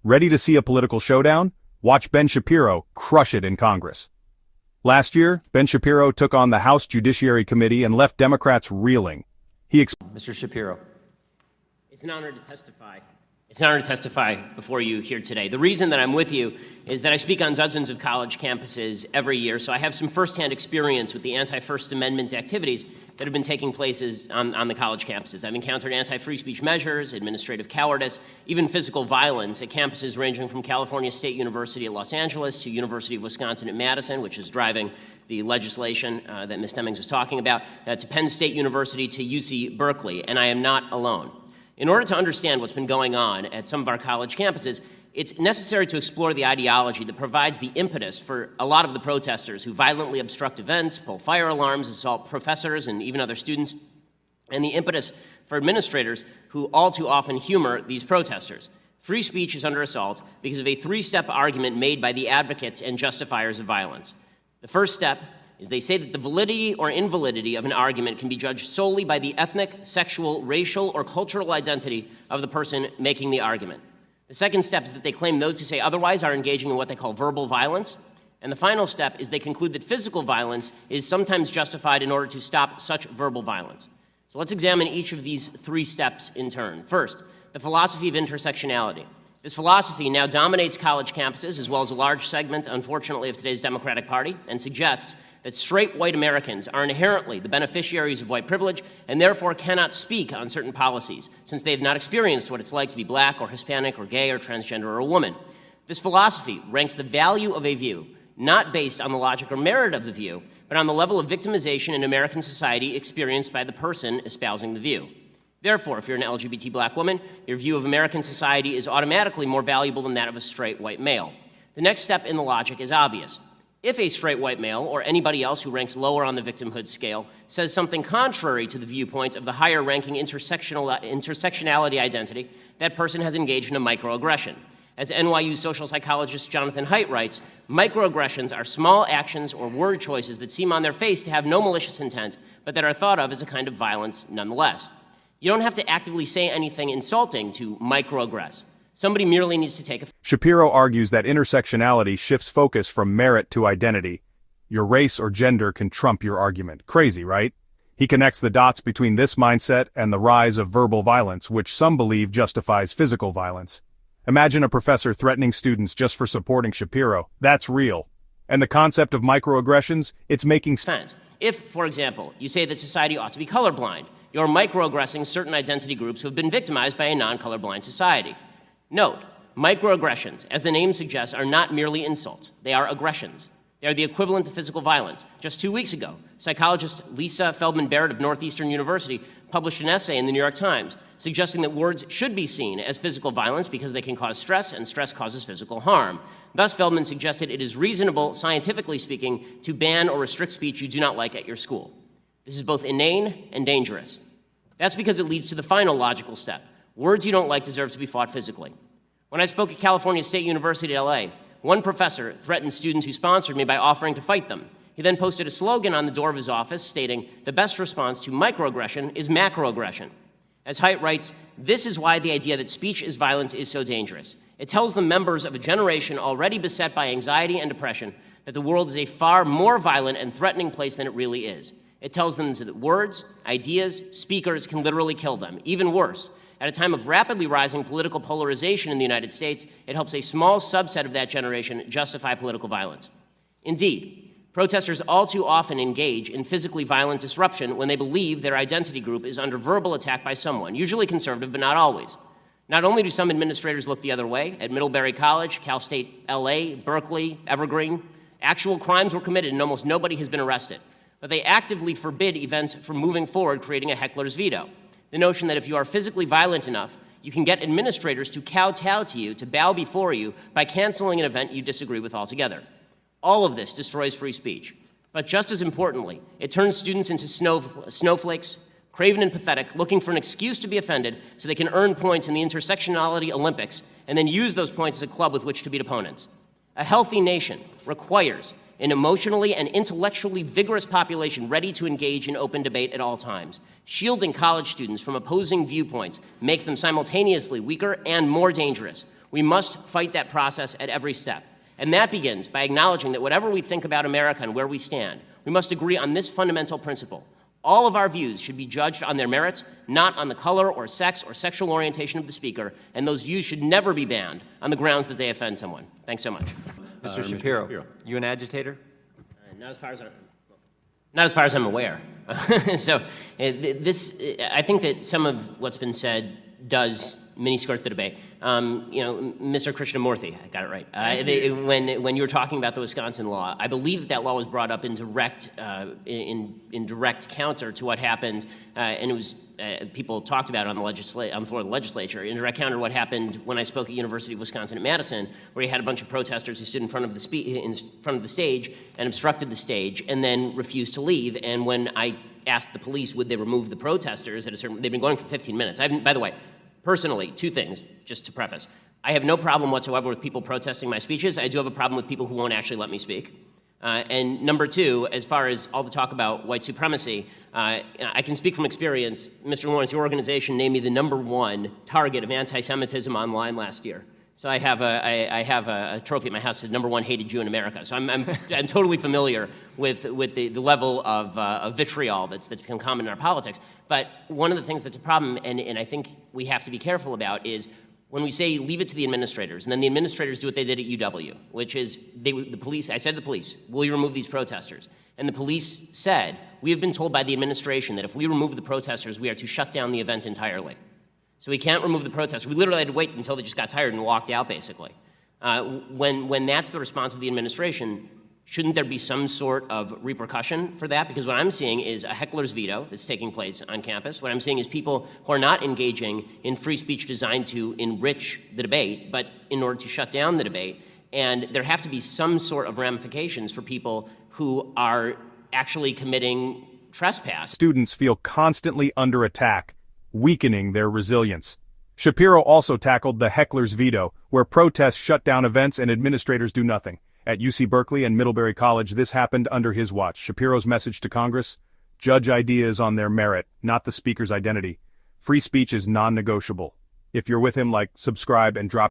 Ready to see a political showdown? Watch Ben Shapiro crush it in Congress. Last year, Ben Shapiro took on the House Judiciary Committee and left Democrats reeling. Mr. Shapiro. It's an honor to testify. It's an honor to testify before you here today. The reason that I'm with you is that I speak on dozens of college campuses every year, so I have some firsthand experience with the anti-First Amendment activities that have been taking place on the college campuses. I've encountered anti-free speech measures, administrative cowardice, even physical violence at campuses ranging from California State University at Los Angeles to University of Wisconsin at Madison, which is driving the legislation that Ms. Demings was talking about, to Penn State University to UC Berkeley, and I am not alone. In order to understand what's been going on at some of our college campuses, it's necessary to explore the ideology that provides the impetus for a lot of the protesters who violently obstruct events, pull fire alarms, assault professors and even other students, and the impetus for administrators who all too often humor these protesters. Free speech is under assault because of a three-step argument made by the advocates and justifiers of violence. The first step is they say that the validity or invalidity of an argument can be judged solely by the ethnic, sexual, racial, or cultural identity of the person making the argument. The second step is that they claim those who say otherwise are engaging in what they call verbal violence. And the final step is they conclude that physical violence is sometimes justified in order to stop such verbal violence. So let's examine each of these three steps in turn. First, the philosophy of intersectionality. This philosophy now dominates college campuses as well as a large segment, unfortunately, of today's Democratic Party, and suggests that straight white Americans are inherently the beneficiaries of white privilege and therefore cannot speak on certain policies, since they have not experienced what it's like to be black or Hispanic or gay or transgender or a woman. This philosophy ranks the value of a view not based on the logic or merit of the view, but on the level of victimization in American society experienced by the person espousing the view. Therefore, if you're an LGBT black woman, your view of American society is automatically more valuable than that of a straight white male. The next step in the logic is obvious. If a straight white male, or anybody else who ranks lower on the victimhood scale, says something contrary to the viewpoint of the higher-ranking intersectionality identity, that person has engaged in a microaggression. As NYU social psychologist Jonathan Haidt writes, microaggressions are small actions or word choices that seem on their face to have no malicious intent, but that are thought of as a kind of violence nonetheless. You don't have to actively say anything insulting to microaggress. Somebody merely needs to take a... Shapiro argues that intersectionality shifts focus from merit to identity. Your race or gender can trump your argument. Crazy, right? He connects the dots between this mindset and the rise of verbal violence, which some believe justifies physical violence. Imagine a professor threatening students just for supporting Shapiro. That's real. And the concept of microaggressions, it's making sense. If, for example, you say that society ought to be colorblind, you're microaggressing certain identity groups who have been victimized by a non-colorblind society. Note, microaggressions, as the name suggests, are not merely insults. They are aggressions. They are the equivalent to physical violence. Just 2 weeks ago, psychologist Lisa Feldman Barrett of Northeastern University published an essay in the New York Times suggesting that words should be seen as physical violence because they can cause stress, and stress causes physical harm. Thus, Feldman suggested it is reasonable, scientifically speaking, to ban or restrict speech you do not like at your school. This is both inane and dangerous. That's because it leads to the final logical step. Words you don't like deserve to be fought physically. When I spoke at California State University at LA, one professor threatened students who sponsored me by offering to fight them. He then posted a slogan on the door of his office stating, "The best response to microaggression is macroaggression." As Haidt writes, this is why the idea that speech is violence is so dangerous. It tells the members of a generation already beset by anxiety and depression that the world is a far more violent and threatening place than it really is. It tells them that words, ideas, speakers can literally kill them. Even worse, at a time of rapidly rising political polarization in the United States, it helps a small subset of that generation justify political violence. Indeed, protesters all too often engage in physically violent disruption when they believe their identity group is under verbal attack by someone, usually conservative, but not always. Not only do some administrators look the other way, at Middlebury College, Cal State LA, Berkeley, Evergreen, actual crimes were committed and almost nobody has been arrested, but they actively forbid events from moving forward, creating a heckler's veto. The notion that if you are physically violent enough, you can get administrators to kowtow to you, to bow before you, by canceling an event you disagree with altogether. All of this destroys free speech. But just as importantly, it turns students into snowflakes, craven and pathetic, looking for an excuse to be offended so they can earn points in the intersectionality Olympics and then use those points as a club with which to beat opponents. A healthy nation requires an emotionally and intellectually vigorous population ready to engage in open debate at all times. Shielding college students from opposing viewpoints makes them simultaneously weaker and more dangerous. We must fight that process at every step. And that begins by acknowledging that whatever we think about America and where we stand, we must agree on this fundamental principle. All of our views should be judged on their merits, not on the color or sex or sexual orientation of the speaker, and those views should never be banned on the grounds that they offend someone. Thanks so much. Mr. Shapiro, you an agitator? Not as far as I'm aware. So I think that some of what's been said does mini-skirt the debate. Mr. Krishnamurthy, I got it right. When you were talking about the Wisconsin law, I believe that law was brought up in direct counter to what happened, and it was people talked about it on the floor of the legislature. In direct counter to what happened when I spoke at University of Wisconsin at Madison, where you had a bunch of protesters who stood in front of the stage and obstructed the stage, and then refused to leave. And when I asked the police would they remove the protesters they've been going for 15 minutes. By the way. Personally, two things, just to preface. I have no problem whatsoever with people protesting my speeches. I do have a problem with people who won't actually let me speak. And number two, as far as all the talk about white supremacy, I can speak from experience. Mr. Lawrence, your organization named me the #1 target of anti-Semitism online last year. So I have a trophy at my house that says #1 hated Jew in America. So I'm totally familiar with the level of vitriol that's become common in our politics. But one of the things that's a problem, and I think we have to be careful about, is when we say leave it to the administrators, and then the administrators do what they did at UW, which is the police. I said to the police, "Will you remove these protesters?" And the police said, "We have been told by the administration that if we remove the protesters, we are to shut down the event entirely." So we can't remove the protesters. We literally had to wait until they just got tired and walked out, basically. When that's the response of the administration, shouldn't there be some sort of repercussion for that? Because what I'm seeing is a heckler's veto that's taking place on campus. What I'm seeing is people who are not engaging in free speech designed to enrich the debate, but in order to shut down the debate. And there have to be some sort of ramifications for people who are actually committing trespass. Students feel constantly under attack, weakening their resilience. Shapiro also tackled the heckler's veto, where protests shut down events and administrators do nothing. At UC Berkeley and Middlebury College, this happened under his watch. Shapiro's message to Congress: judge ideas on their merit, not the speaker's identity. Free speech is non-negotiable. If you're with him, subscribe and drop